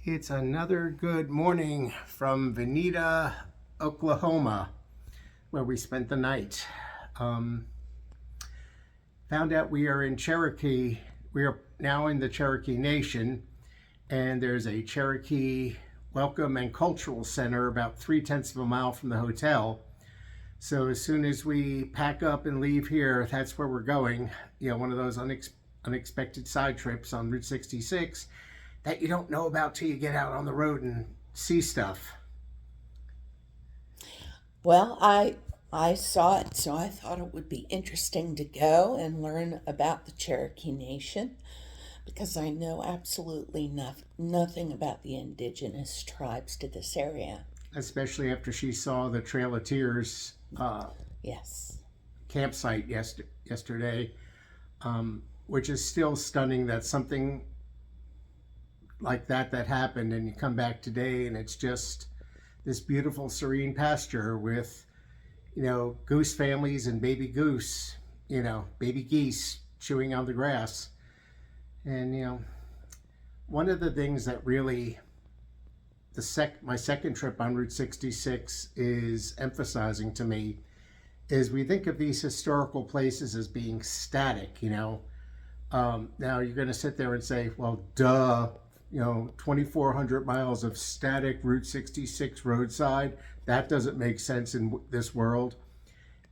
It's another good morning from Veneta, Oklahoma, where we spent the night. Found out we are in Cherokee. We are now in the Cherokee Nation, and there's a Cherokee Welcome and Cultural Center about 3/10 of a mile from the hotel. So as soon as we pack up and leave here, that's where we're going. You know, one of those unexpected side trips on Route 66 that you don't know about till you get out on the road and see stuff. Well, I saw it, so I thought it would be interesting to go and learn about the Cherokee Nation because I know absolutely nothing about the indigenous tribes to this area. Especially after she saw the Trail of Tears Yes. campsite yesterday, which is still stunning that something like that happened, and you come back today and it's just this beautiful serene pasture with, you know, goose families and baby goose, you know, baby geese chewing on the grass. And, you know, one of the things that really my second trip on Route 66 is emphasizing to me is we think of these historical places as being static, you know. Now you're going to sit there and say, well, duh, you know, 2,400 miles of static Route 66 roadside, that doesn't make sense in this world.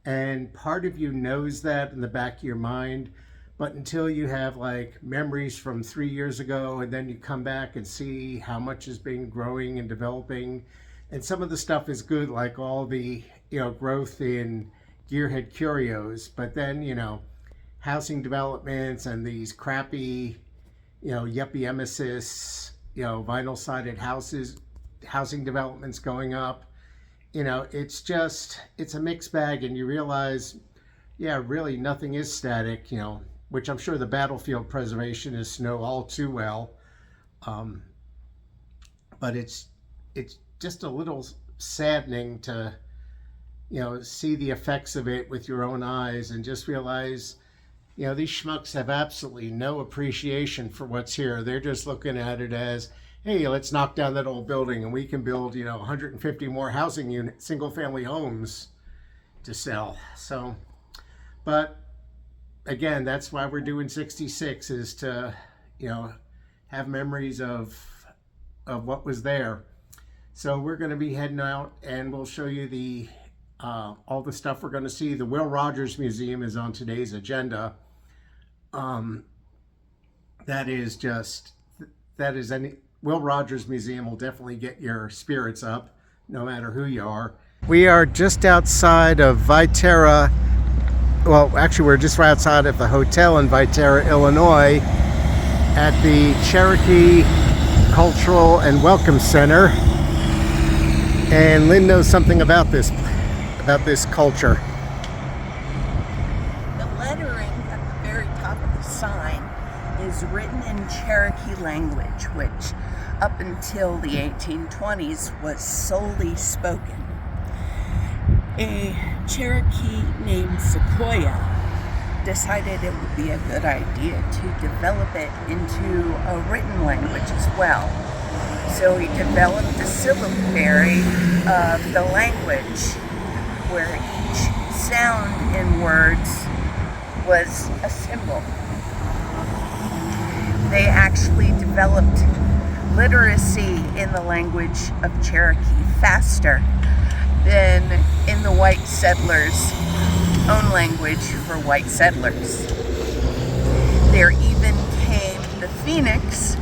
And part of you knows that in the back of your mind, but until you have like memories from 3 years ago, and then you come back and see how much has been growing and developing, and some of the stuff is good, like all the, you know, growth in gearhead curios, but then, you know, housing developments and these crappy, you know, yuppie emesis, you know, vinyl sided housing developments going up. You know, it's a mixed bag, and you realize, yeah, really nothing is static, you know, which I'm sure the battlefield preservationists know all too well. But it's just a little saddening to, you know, see the effects of it with your own eyes and just realize, you know, these schmucks have absolutely no appreciation for what's here. They're just looking at it as, hey, let's knock down that old building and we can build, you know, 150 more housing units, single family homes to sell. So, but again, that's why we're doing 66, is to, you know, have memories of what was there. So we're going to be heading out and we'll show you the all the stuff we're going to see. The Will Rogers Museum is on today's agenda. Will Rogers Museum will definitely get your spirits up, no matter who you are. We are just outside of Viterra. Well, actually, we're just right outside of the hotel in Viterra, Illinois, at the Cherokee Cultural and Welcome Center. And Lynn knows something about this culture. The lettering at the very top of the sign is written in Cherokee language, which up until the 1820s was solely spoken. A Cherokee named Sequoia decided it would be a good idea to develop it into a written language as well. So he developed a syllabary of the language where each sound in words was a symbol. They actually developed literacy in the language of Cherokee faster than in the white settlers' own language for white settlers. There even came the Phoenix,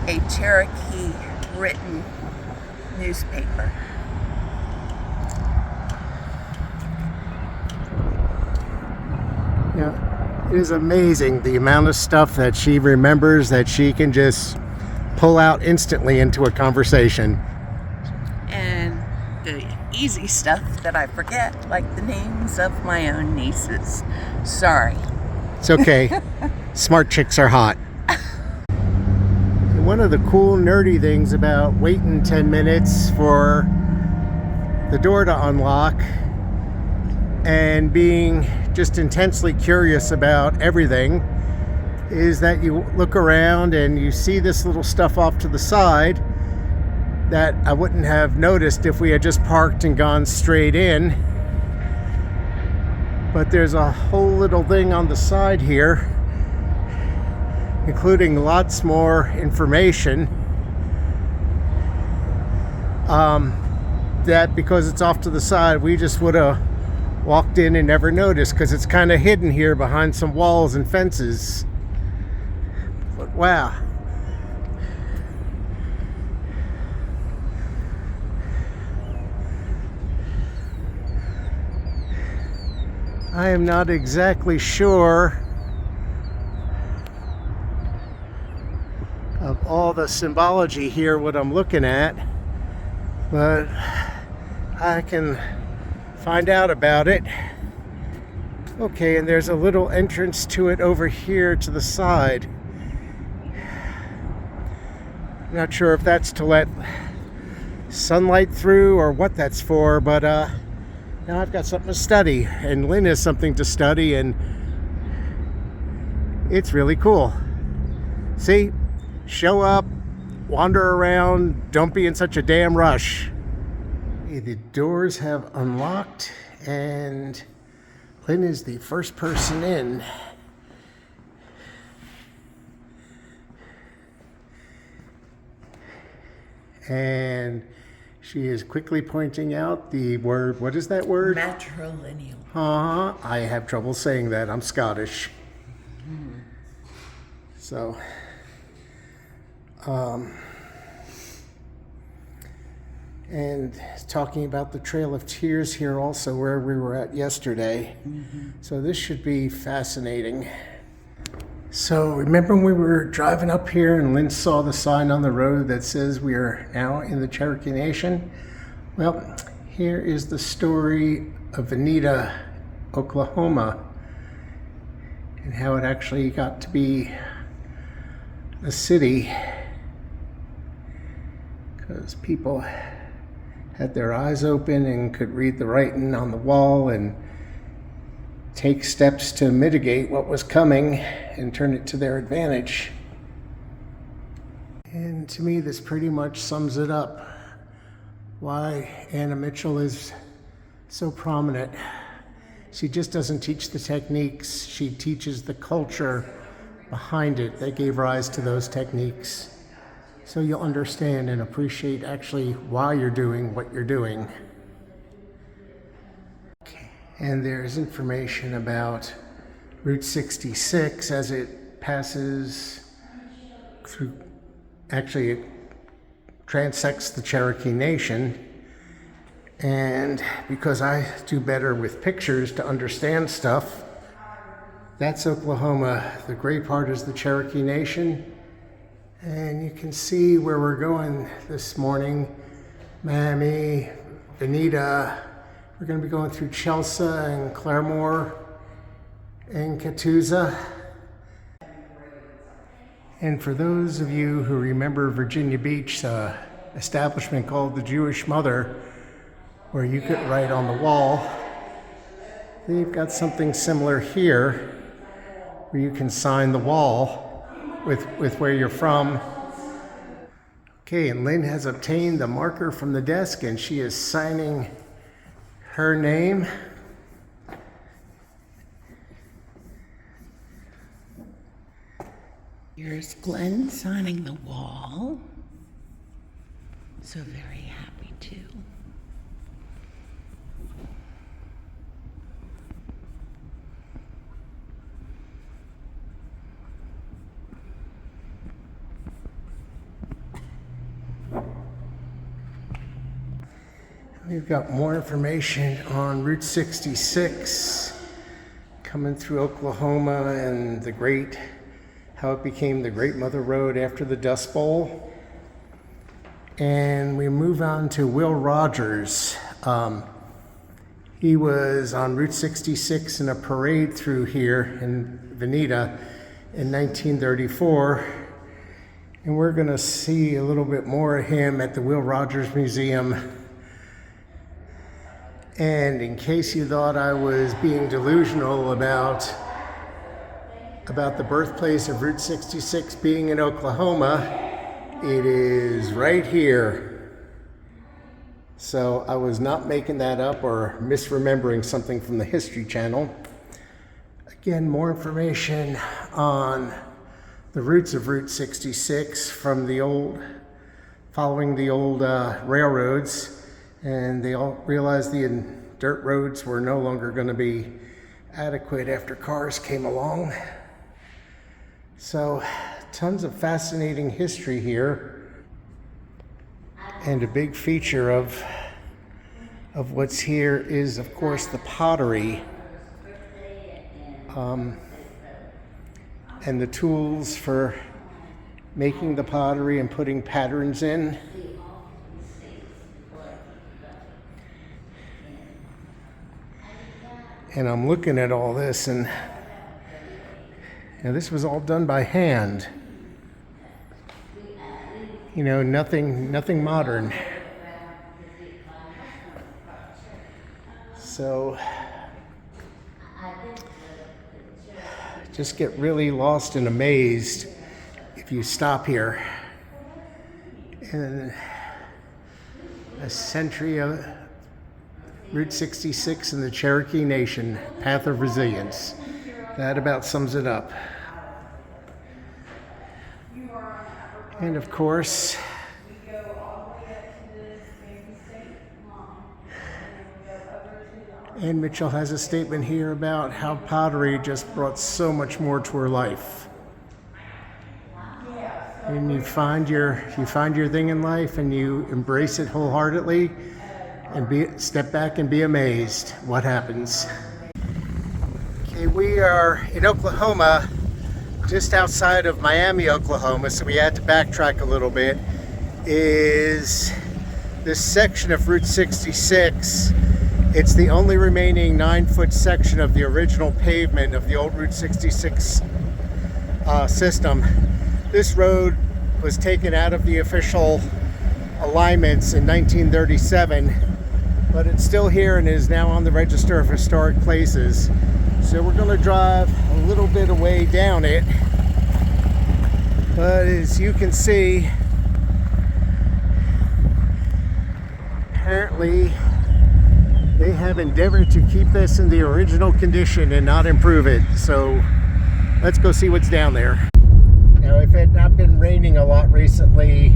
a Cherokee written newspaper. Yeah, it is amazing the amount of stuff that she remembers that she can just pull out instantly into a conversation. And the easy stuff that I forget, like the names of my own nieces. Sorry. It's okay. Smart chicks are hot. And one of the cool nerdy things about waiting 10 minutes for the door to unlock and being just intensely curious about everything is that you look around and you see this little stuff off to the side, that I wouldn't have noticed if we had just parked and gone straight in. But there's a whole little thing on the side here, including lots more information. That because it's off to the side, we just would have walked in and never noticed, because it's kind of hidden here behind some walls and fences. But wow. I am not exactly sure of all the symbology here, what I'm looking at, but I can find out about it. Okay, and there's a little entrance to it over here to the side. Not sure if that's to let sunlight through or what that's for, but now I've got something to study, and Lynn has something to study, and it's really cool. See? Show up, wander around, don't be in such a damn rush. Okay, the doors have unlocked, and Lynn is the first person in. And she is quickly pointing out the word, what is that word? Matrilineal. I have trouble saying that. I'm Scottish. So, and talking about the Trail of Tears here also, where we were at yesterday. So this should be fascinating. So remember when we were driving up here and Lynn saw the sign on the road that says we are now in the Cherokee Nation? Well, here is the story of Veneta, Oklahoma, and how it actually got to be a city, because people had their eyes open and could read the writing on the wall and take steps to mitigate what was coming and turn it to their advantage. And to me, this pretty much sums it up, why Anna Mitchell is so prominent. She just doesn't teach the techniques, she teaches the culture behind it that gave rise to those techniques. So you'll understand and appreciate actually why you're doing what you're doing. And there's information about Route 66 as it passes through, actually it transects the Cherokee Nation. And because I do better with pictures to understand stuff, that's Oklahoma. The gray part is the Cherokee Nation. And you can see where we're going this morning. Miami, Veneta. We're going to be going through Chelsea and Claremore and Catoosa. And for those of you who remember Virginia Beach, establishment called the Jewish Mother, where you could write on the wall, they've got something similar here, where you can sign the wall with where you're from. Okay, and Lynn has obtained the marker from the desk, and she is signing her name. Here's Glenn signing the wall. So very happy too. We've got more information on Route 66 coming through Oklahoma and how it became the Great Mother Road after the Dust Bowl. And we move on to Will Rogers. He was on Route 66 in a parade through here in Veneta in 1934. And we're going to see a little bit more of him at the Will Rogers Museum. And in case you thought I was being delusional about the birthplace of Route 66 being in Oklahoma, it is right here. So I was not making that up or misremembering something from the History Channel. Again, more information on the roots of Route 66 from the old, following the old railroads, and they all realized the dirt roads were no longer going to be adequate after cars came along. So tons of fascinating history here, and a big feature of what's here is, of course, the pottery and the tools for making the pottery and putting patterns in. And I'm looking at all this, and this was all done by hand. You know, nothing modern. So just get really lost and amazed if you stop here. And a century of Route 66 and the Cherokee Nation, Path of Resilience. That about sums it up. And of course, Ann Mitchell has a statement here about how pottery just brought so much more to her life. And you find your thing in life, and you embrace it wholeheartedly, and step back and be amazed what happens. Okay, we are in Oklahoma, just outside of Miami, Oklahoma, so we had to backtrack a little bit. Is this section of Route 66. It's the only remaining 9-foot section of the original pavement of the old Route 66 system. This road was taken out of the official alignments in 1937, but it's still here and is now on the Register of Historic Places. So we're going to drive a little bit away down it, but as you can see, apparently they have endeavored to keep this in the original condition and not improve it. So let's go see what's down there. Now, if it had not been raining a lot recently,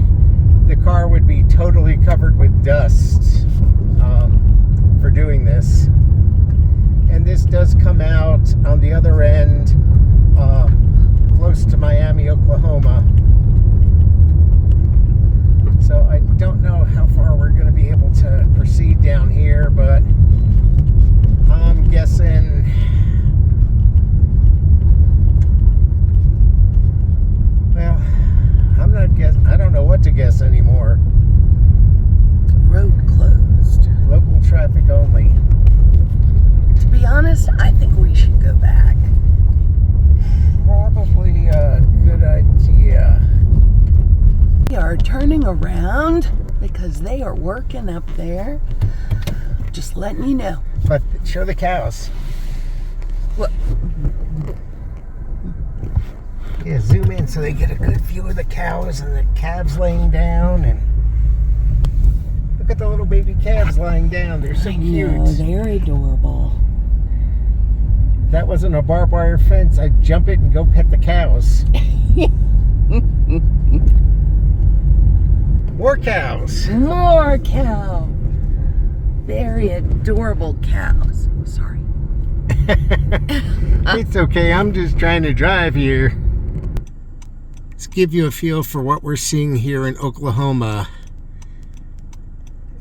the car would be totally covered with dust for doing this. And this does come out on the other end, close to Miami, Oklahoma. So I don't know how far we're going to be able to proceed down here, but I'm guessing I don't know what to guess anymore. Road closed. Local traffic only. To be honest, I think we should go back. Probably a good idea. We are turning around because they are working up there. Just letting you know. But show the cows. What? Yeah, zoom in so they get a good view of the cows and the calves laying down. And look at the little baby calves lying down. They're so cute. No, they're adorable. If that wasn't a barbed wire fence, I'd jump it and go pet the cows. More cows. More cows. Very adorable cows. Sorry. It's okay. I'm just trying to drive here. Let's give you a feel for what we're seeing here in Oklahoma.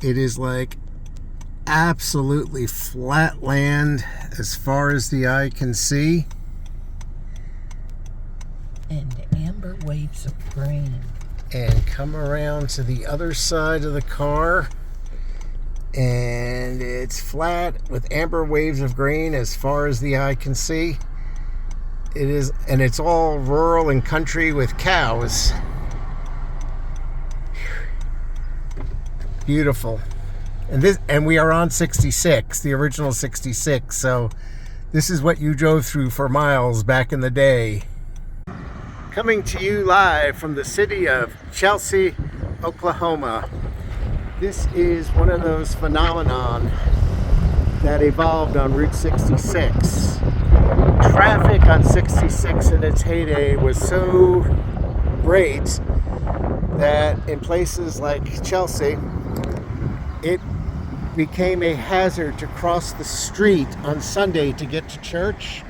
It is like absolutely flat land as far as the eye can see. And amber waves of grain. And come around to the other side of the car, and it's flat with amber waves of grain as far as the eye can see. It is, and it's all rural and country with cows. Beautiful. And we are on 66, the original 66, so this is what you drove through for miles back in the day. Coming to you live from the city of Chelsea, Oklahoma. This is one of those phenomenon that evolved on Route 66. Traffic on 66 in its heyday was so great that in places like Chelsea, it became a hazard to cross the street on Sunday to get to church.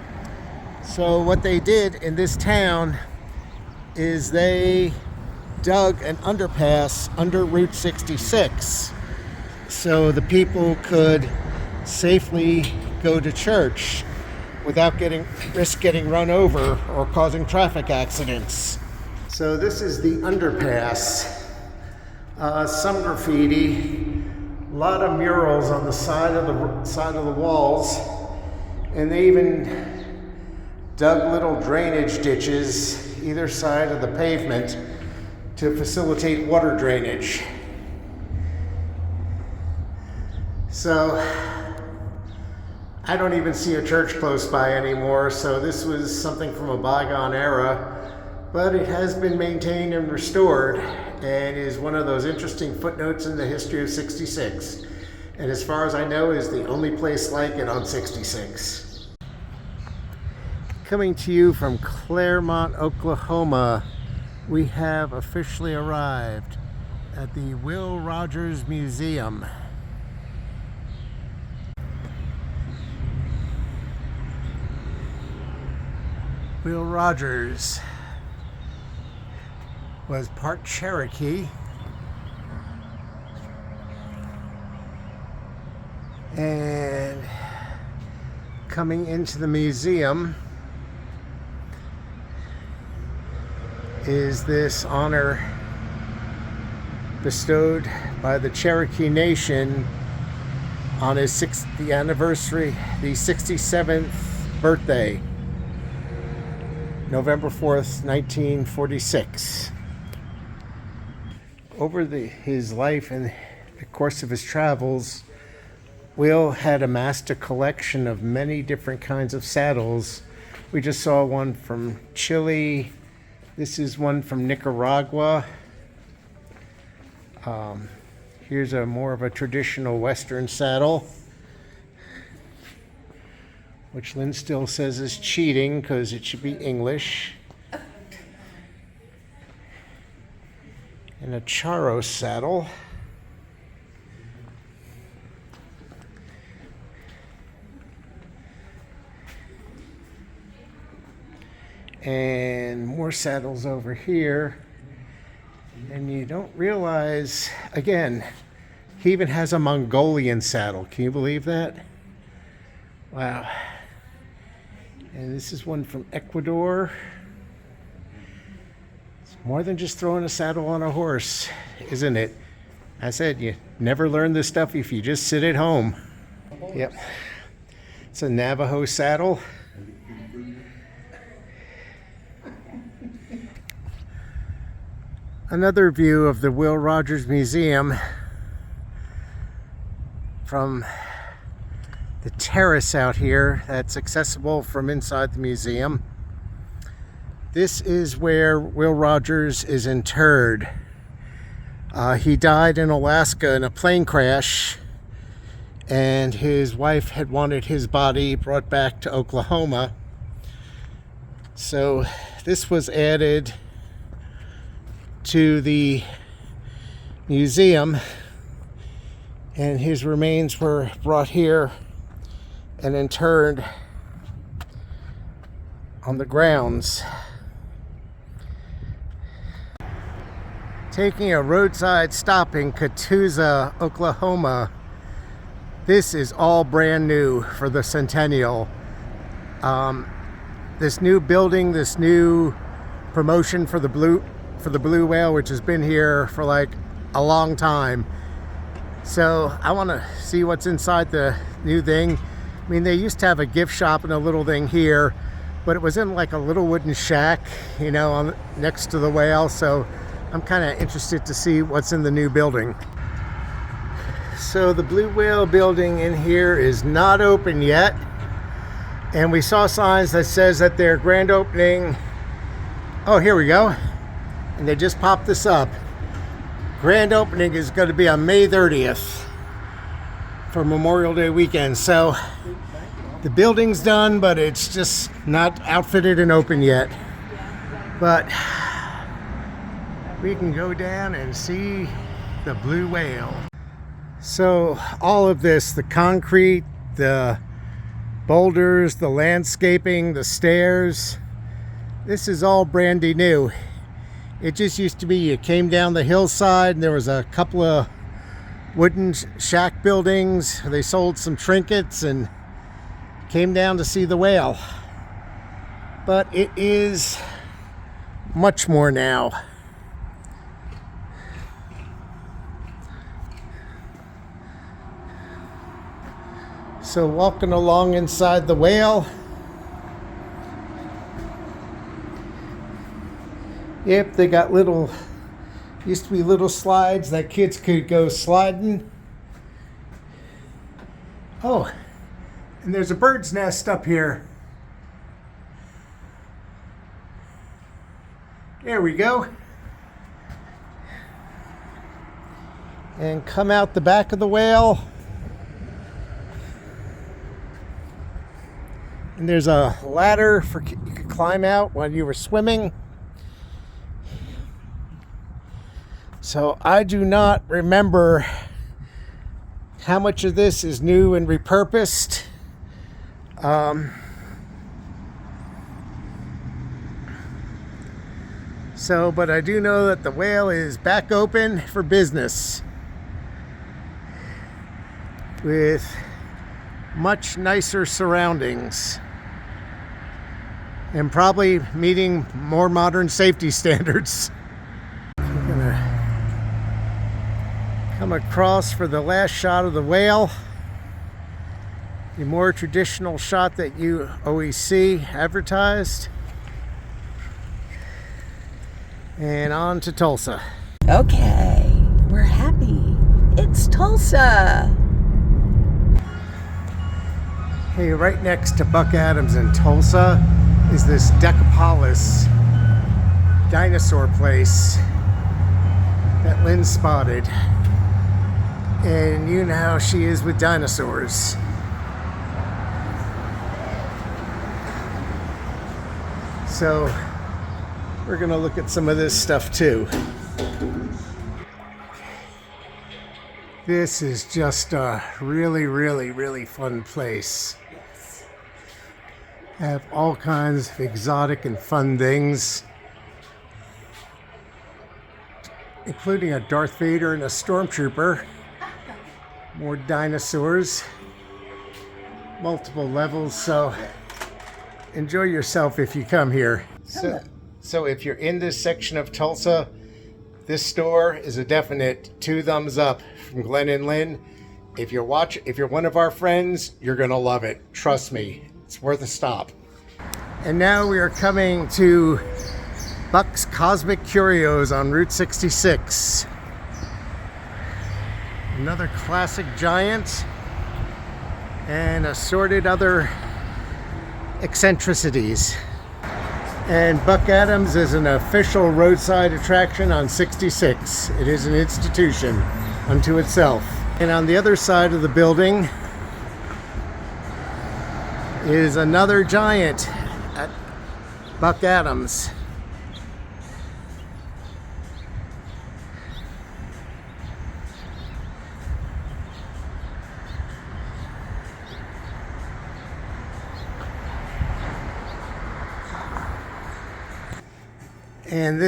So what they did in this town is they dug an underpass under Route 66 so the people could safely go to church without risk getting run over or causing traffic accidents. So this is the underpass. Some graffiti, a lot of murals on the side of the walls, and they even dug little drainage ditches either side of the pavement to facilitate water drainage. So I don't even see a church close by anymore, so this was something from a bygone era, but it has been maintained and restored and is one of those interesting footnotes in the history of 66. And as far as I know, is the only place like it on 66. Coming to you from Claremont, Oklahoma, we have officially arrived at the Will Rogers Museum. Will Rogers was part Cherokee and coming into the museum is this honor bestowed by the Cherokee Nation on his 60th anniversary, the 67th birthday, November 4th, 1946. Over his life and the course of his travels, Will had amassed a collection of many different kinds of saddles. We just saw one from Chile. This is one from Nicaragua. Here's more of a traditional Western saddle, which Lynn still says is cheating because it should be English. And a Charos saddle. And more saddles over here. And you don't realize, again, he even has a Mongolian saddle. Can you believe that? Wow. And this is one from Ecuador. It's more than just throwing a saddle on a horse, isn't it? I said you never learn this stuff if you just sit at home. Yep. It's a Navajo saddle. Another view of the Will Rogers Museum from the terrace out here that's accessible from inside the museum. This is where Will Rogers is interred. He died in Alaska in a plane crash, and his wife had wanted his body brought back to Oklahoma. So this was added to the museum, and his remains were brought here and interred on the grounds. Taking a roadside stop in Catoosa, Oklahoma. This is all brand new for the centennial. This new building, this new promotion for the blue whale, which has been here for like a long time. So I want to see what's inside the new thing. I mean, they used to have a gift shop and a little thing here, but it was in like a little wooden shack, you know, next to the whale. So I'm kind of interested to see what's in the new building. So the Blue Whale building in here is not open yet, and we saw signs that says that their grand opening, oh, here we go, and they just popped this up. Grand opening is going to be on May 30th for Memorial Day weekend. So the building's done, but it's just not outfitted and open yet. But we can go down and see the blue whale. So all of this, the concrete, the boulders, the landscaping, the stairs, this is all brandy new. It just used to be you came down the hillside and there was a couple of wooden shack buildings. They sold some trinkets and came down to see the whale. But it is much more now. So walking along inside the whale. Yep, they got used to be little slides that kids could go sliding. Oh, and there's a bird's nest up here. There we go. And come out the back of the whale. And there's a ladder for you could climb out while you were swimming. So I do not remember how much of this is new and repurposed. But I do know that the whale is back open for business with much nicer surroundings and probably meeting more modern safety standards. I'm gonna come across for the last shot of the whale, the more traditional shot that you always see advertised, and on to Tulsa. Okay, we're happy. It's Tulsa. Hey, right next to Buck Adams in Tulsa is this Decapolis dinosaur place that Lynn spotted. And you know how she is with dinosaurs. So we're gonna look at some of this stuff too. This is just a really, really, really fun place. Have all kinds of exotic and fun things, including a Darth Vader and a Stormtrooper. More dinosaurs, multiple levels, so enjoy yourself if you come here. So if you're in this section of Tulsa, this store is a definite 2 thumbs up from Glenn and Lynn. If you're one of our friends, you're gonna love it. Trust me, it's worth a stop. And now we are coming to Buck's Cosmic Curios on Route 66. Another classic giant and assorted other eccentricities. And Buck Adams is an official roadside attraction on 66. It is an institution unto itself. And on the other side of the building is another giant at Buck Adams. And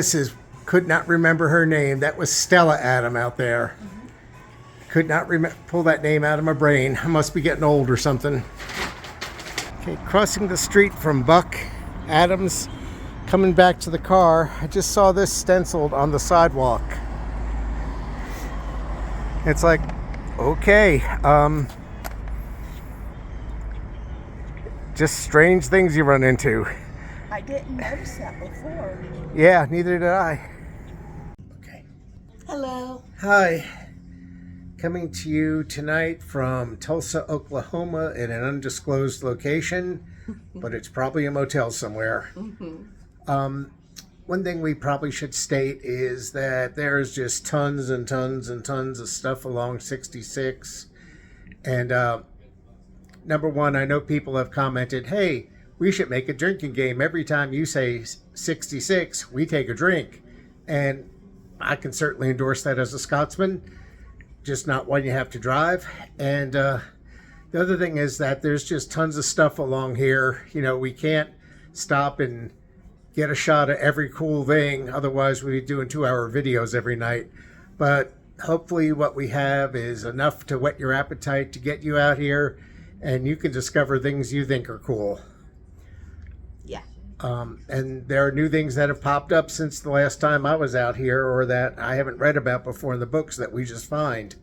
could not remember her name. That was Stella Adam out there. Could not pull that name out of my brain. I must be getting old or something. Okay, crossing the street from Buck Adams, coming back to the car, I just saw this stenciled on the sidewalk. It's like, okay, just strange things you run into. I didn't notice that before. Yeah, neither did I. Okay. Hello. Hi. Coming to you tonight from Tulsa, Oklahoma in an undisclosed location, but it's probably a motel somewhere. one thing we probably should state is that there's just tons and tons and tons of stuff along 66. And number one, I know people have commented, hey, we should make a drinking game. Every time you say 66, we take a drink. And I can certainly endorse that as a Scotsman, just not one you have to drive. And the other thing is that there's just tons of stuff along here. You know, we can't stop and get a shot of every cool thing. Otherwise, we'd be doing 2-hour videos every night. But hopefully what we have is enough to whet your appetite to get you out here and you can discover things you think are cool. Yeah. And there are new things that have popped up since the last time I was out here or that I haven't read about before in the books that we just find.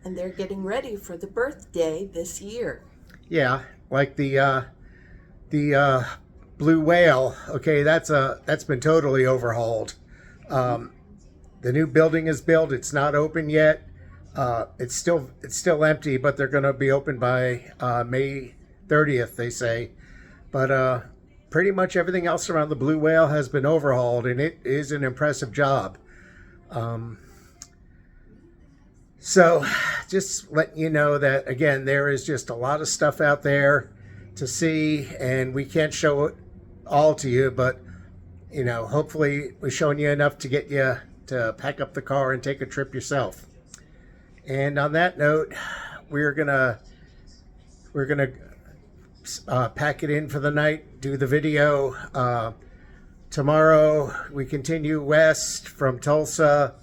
And they're getting ready for the birthday this year. Yeah, like the blue whale. Okay, that's been totally overhauled. The new building is built. It's not open yet. It's still empty, but they're going to be open by May 30th, they say. But pretty much everything else around the blue whale has been overhauled, and it is an impressive job. So just letting you know that, again, there is just a lot of stuff out there to see, and we can't show it all to you, but, you know, hopefully we're showing you enough to get you to pack up the car and take a trip yourself. And on that note, we're gonna pack it in for the night, do the video. Tomorrow we continue west from Tulsa,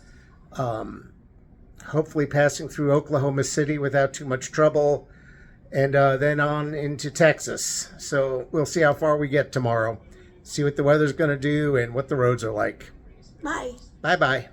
hopefully passing through Oklahoma City without too much trouble, and then on into Texas. So we'll see how far we get tomorrow, see what the weather's going to do and what the roads are like. Bye. Bye-bye.